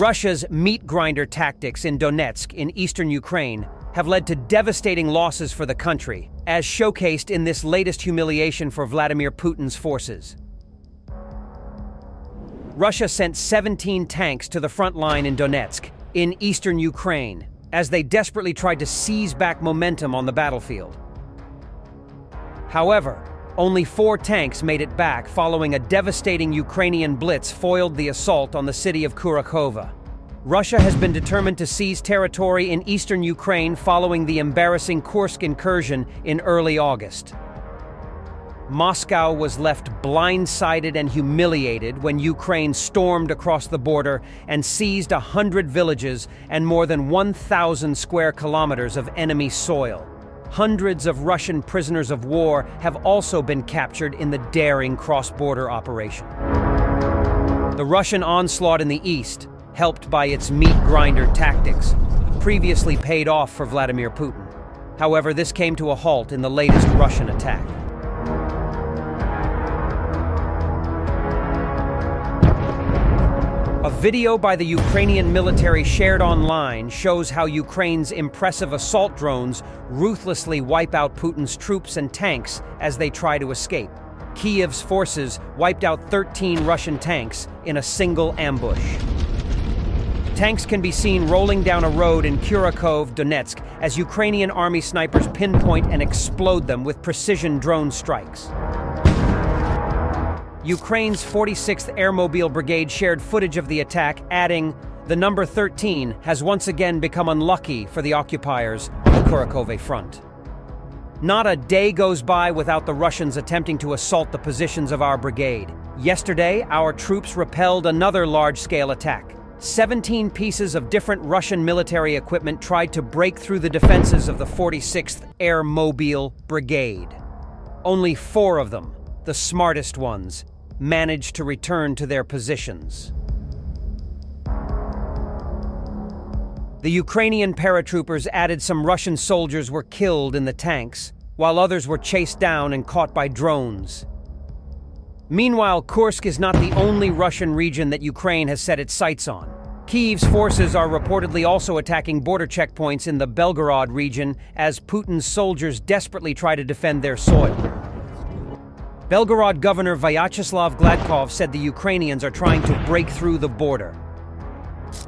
Russia's meat grinder tactics in Donetsk in eastern Ukraine have led to devastating losses for the country, as showcased in this latest humiliation for Vladimir Putin's forces. Russia sent 17 tanks to the front line in Donetsk, in eastern Ukraine, as they desperately tried to seize back momentum on the battlefield. However, only 4 tanks made it back following a devastating Ukrainian blitz foiled the assault on the city of Kurakhova. Russia has been determined to seize territory in eastern Ukraine following the embarrassing Kursk incursion in early August. Moscow was left blindsided and humiliated when Ukraine stormed across the border and seized 100 villages and more than 1,000 square kilometers of enemy soil. Hundreds of Russian prisoners of war have also been captured in the daring cross-border operation. The Russian onslaught in the east, helped by its meat grinder tactics, previously paid off for Vladimir Putin. However, this came to a halt in the latest Russian attack. A video by the Ukrainian military shared online shows how Ukraine's impressive assault drones ruthlessly wipe out Putin's troops and tanks as they try to escape. Kiev's forces wiped out 13 Russian tanks in a single ambush. Tanks can be seen rolling down a road in Kurakhove, Donetsk, as Ukrainian army snipers pinpoint and explode them with precision drone strikes. Ukraine's 46th Airmobile Brigade shared footage of the attack, adding, "The number 13 has once again become unlucky for the occupiers of the Kurakhove front." Not a day goes by without the Russians attempting to assault the positions of our brigade. Yesterday, our troops repelled another large-scale attack. 17 pieces of different Russian military equipment tried to break through the defenses of the 46th Airmobile Brigade. Only 4 of them, the smartest ones, managed to return to their positions. The Ukrainian paratroopers added some Russian soldiers were killed in the tanks, while others were chased down and caught by drones. Meanwhile, Kursk is not the only Russian region that Ukraine has set its sights on. Kyiv's forces are reportedly also attacking border checkpoints in the Belgorod region as Putin's soldiers desperately try to defend their soil. Belgorod Governor Vyacheslav Gladkov said the Ukrainians are trying to break through the border.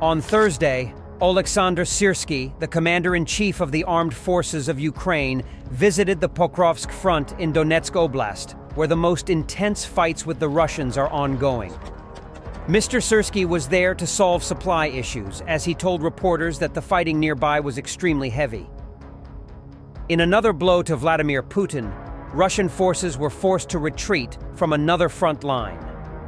On Thursday, Oleksandr Syrsky, the commander-in-chief of the armed forces of Ukraine, visited the Pokrovsk front in Donetsk Oblast, where the most intense fights with the Russians are ongoing. Mr. Syrsky was there to solve supply issues, as he told reporters that the fighting nearby was extremely heavy. In another blow to Vladimir Putin, Russian forces were forced to retreat from another front line.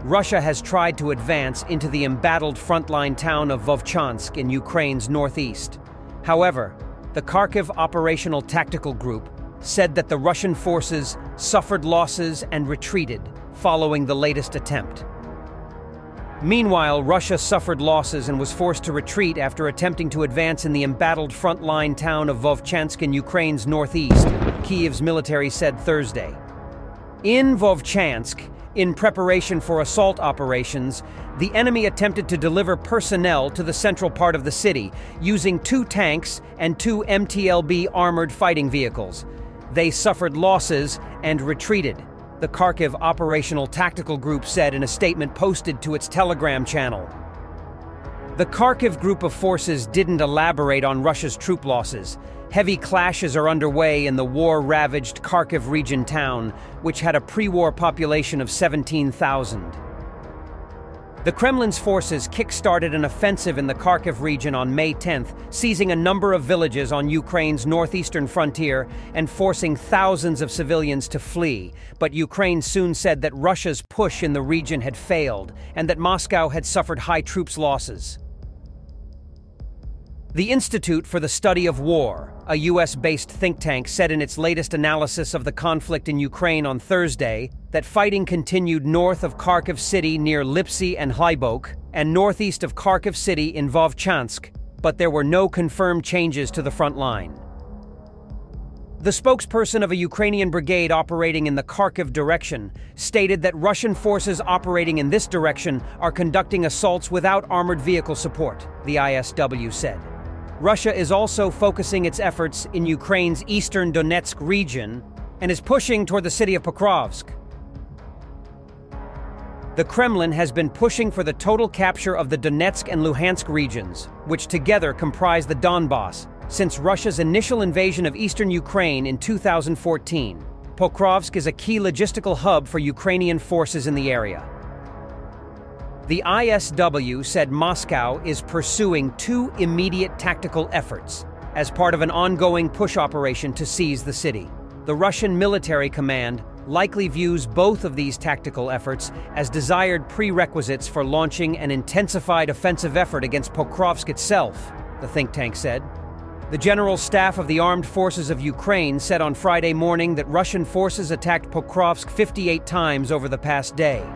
Russia has tried to advance into the embattled frontline town of Vovchansk in Ukraine's northeast. However, the Kharkiv Operational Tactical Group said that the Russian forces suffered losses and retreated following the latest attempt. Meanwhile, Russia suffered losses and was forced to retreat after attempting to advance in the embattled frontline town of Vovchansk in Ukraine's northeast, Kyiv's military said Thursday. In Vovchansk, in preparation for assault operations, the enemy attempted to deliver personnel to the central part of the city, using 2 tanks and 2 MTLB armored fighting vehicles. They suffered losses and retreated, the Kharkiv Operational Tactical Group said in a statement posted to its Telegram channel. The Kharkiv group of forces didn't elaborate on Russia's troop losses. Heavy clashes are underway in the war-ravaged Kharkiv region town, which had a pre-war population of 17,000. The Kremlin's forces kick-started an offensive in the Kharkiv region on May 10th, seizing a number of villages on Ukraine's northeastern frontier and forcing thousands of civilians to flee. But Ukraine soon said that Russia's push in the region had failed and that Moscow had suffered high troops losses. The Institute for the Study of War, a US-based think tank, said in its latest analysis of the conflict in Ukraine on Thursday that fighting continued north of Kharkiv city near Lipsy and Hlybok and northeast of Kharkiv city in Vovchansk, but there were no confirmed changes to the front line. The spokesperson of a Ukrainian brigade operating in the Kharkiv direction stated that Russian forces operating in this direction are conducting assaults without armored vehicle support, the ISW said. Russia is also focusing its efforts in Ukraine's eastern Donetsk region and is pushing toward the city of Pokrovsk. The Kremlin has been pushing for the total capture of the Donetsk and Luhansk regions, which together comprise the Donbass, since Russia's initial invasion of eastern Ukraine in 2014. Pokrovsk is a key logistical hub for Ukrainian forces in the area. The ISW said Moscow is pursuing two immediate tactical efforts as part of an ongoing push operation to seize the city. The Russian military command likely views both of these tactical efforts as desired prerequisites for launching an intensified offensive effort against Pokrovsk itself, the think tank said. The General Staff of the Armed Forces of Ukraine said on Friday morning that Russian forces attacked Pokrovsk 58 times over the past day.